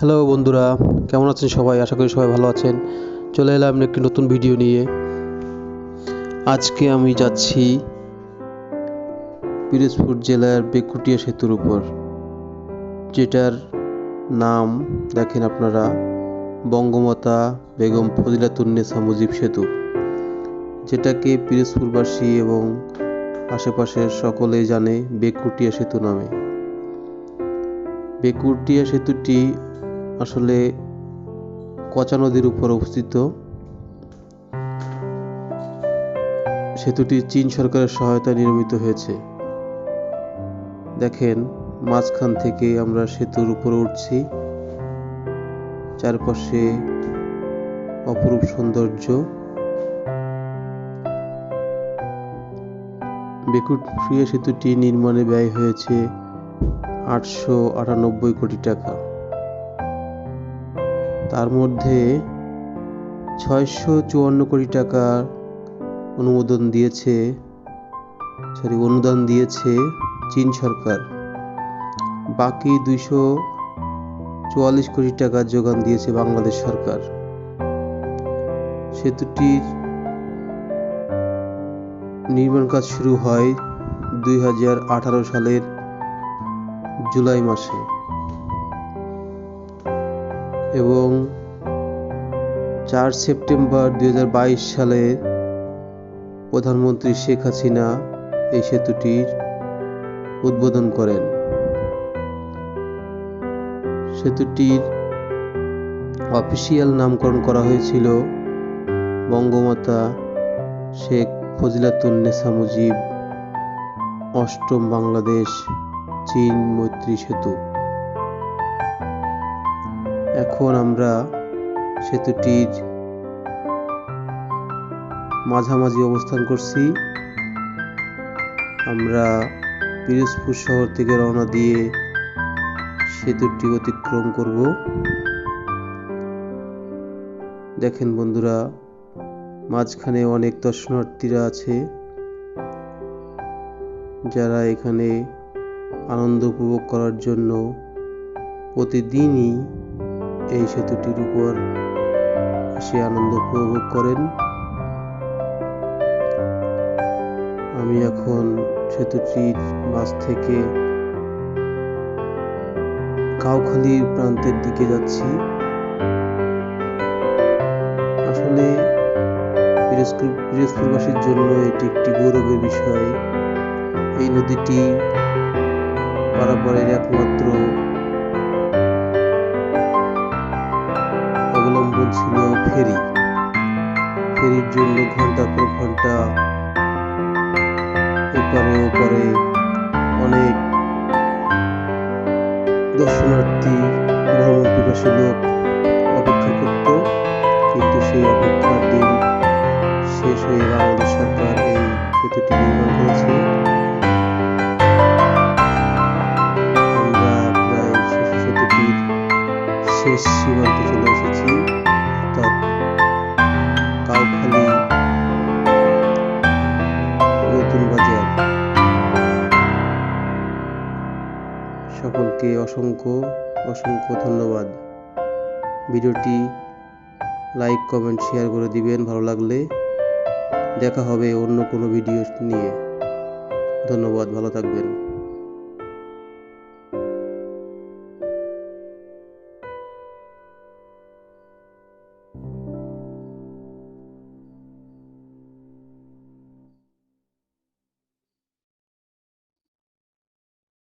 Hello বন্ধুরা, কেমন আছেন সবাই? আশা করি সবাই ভালো আছেন। চলে এলাম একটি নতুন ভিডিও নিয়ে। আজকে আমি যাচ্ছি পিরোজপুর জেলার বেকুটিয়া সেতুর উপর, যেটার নাম দেখেন আপনারা, বঙ্গমাতা বেগম ফজিলাতুন্নেছা মুজিব সেতু, যেটাকে পিরোজপুরবাসী এবং আশেপাশের সকলেই জানে বেকুটিয়া সেতু নামে। বেকুটিয়া সেতুটি আসলে কচা নদীর উপর অবস্থিত। সেতুটি চীন সরকারের সহায়তায় নির্মিত হয়েছে। দেখেন, মাঝখান থেকে আমরা সেতুর উপরে উঠছি। চারপাশে অপরূপ সৌন্দর্য। বেকুটিয়া সেতুটি নির্মাণে ব্যয় হয়েছে 898 কোটি টাকা। তার মধ্যে 654 কোটি টাকা অনুদান দিয়েছে চীন সরকার। বাকি 244 কোটি টাকা যোগান দিয়েছে বাংলাদেশ সরকার। সেতুটির নির্মাণ কাজ শুরু হয় 2018 সালের জুলাই মাসে এবং 4 সেপ্টেম্বর 2022 সালে প্রধানমন্ত্রী শেখ হাসিনা এই সেতুটির উদ্বোধন করেন। সেতুটির অফিসিয়াল নামকরণ করা হয়েছিল বঙ্গমাতা শেখ ফজিলাতুন্নেছা মুজিব অষ্টম বাংলাদেশ চীন মৈত্রী সেতু। এখন আমরা সেতুটির মাঝামাঝি অবস্থান করছি। আমরা পিরোজপুর শহর থেকে রওনা দিয়ে সেতুটি অতিক্রম করব। দেখেন বন্ধুরা, মাঝখানে অনেক দর্শনার্থীরা আছে, যারা এখানে আনন্দ উপভোগ করার জন্য প্রতিদিনই এই সেতুটির উপর এসে আনন্দ উপভোগ করেন। আমি এখন সেতুটির মাঝ থেকে কাউখালীর প্রান্তের দিকে যাচ্ছি। আসলে পিরোজপুরবাসীর জন্য এটি একটি গৌরবের বিষয়। এই নদীটি পারাপারের একমাত্র অবলম্বন ছিল ফেরির জন্য ঘন্টার পর ঘন্টা এপারে ওপারে অনেক দর্শনার্থী ভ্রমণ পিপাসী লোক অপেক্ষা করত, কিন্তু সেই অপেক্ষার দিন শেষ হয়ে বাংলাদেশ সরকার এই সেতুটি নির্মাণ করেছে। আমরা প্রায় সেতুটির শেষ সীমান্তে চলে এসেছি, অর্থাৎ কাউখালী নতুন বাজার। সকলকে অসংখ্য ধন্যবাদ। ভিডিওটি লাইক, কমেন্ট, শেয়ার করে দিবেন ভালো লাগলে। দেখা হবে অন্য কোনো ভিডিও নিয়ে। ধন্যবাদ, ভালো থাকবেন।